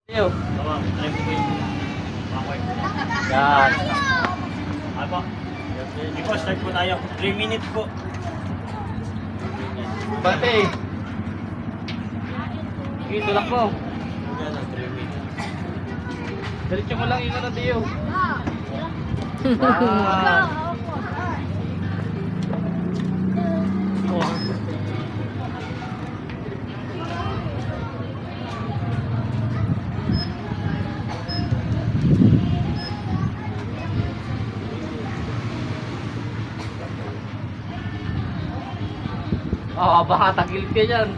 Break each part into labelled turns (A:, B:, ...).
A: Yo. Yan.
B: Apo. Sige po, start po tayo. 3 minutes po.
A: Bate. Sige, tulak mo.
B: Yan ang 3 minutes.
A: Diretso mo lang yung ano, Dio. Oo, baka tagilid ka dyan.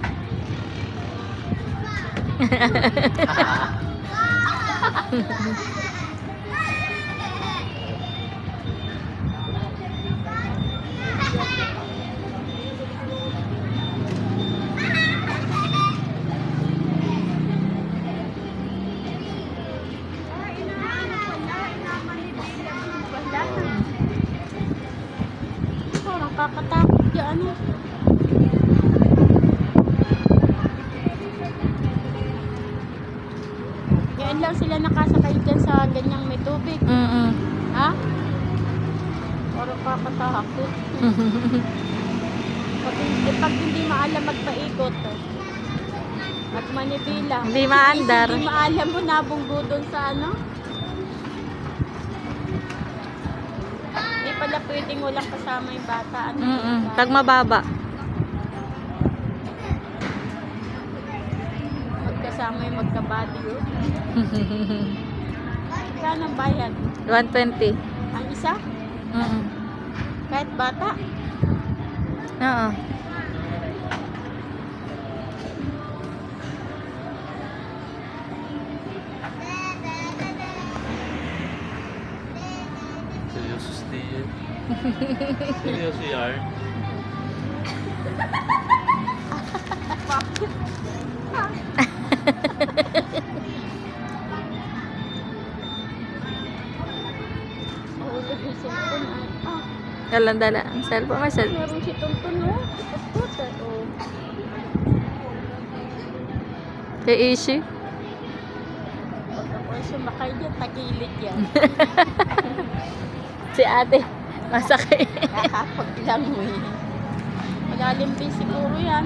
C: Parang kakatakot dyan. Yan lang sila nakasakay dyan sa ganyang may tubig. Ha? Parang kakatakot. Pag hindi maalam magpaikot at manibila.
D: Hindi maandar.
C: Hindi maalam mo nabunggo doon sa ano. Hindi pala pwedeng walang kasama yung bata. Ano yung bata?
D: Pag mababa.
C: Magkasama yung magkabady yun. Saan ang bayad?
D: 120.
C: Ang isa? Kahit bata?
D: Oo.
A: Seryoso si Dio. Seryoso yan.
C: Bakit? Ulog yung cellphone.
D: Dala ang cellphone. May cellphone.
C: Meron si Tonton, no? Ipot-pot, oh.
D: Kay Ishi.
C: Pag ako sumakay dyan, tagilid yan.
D: Si ate. Masakay.
C: Nakakapaglangoy. Malalim din siguro yan.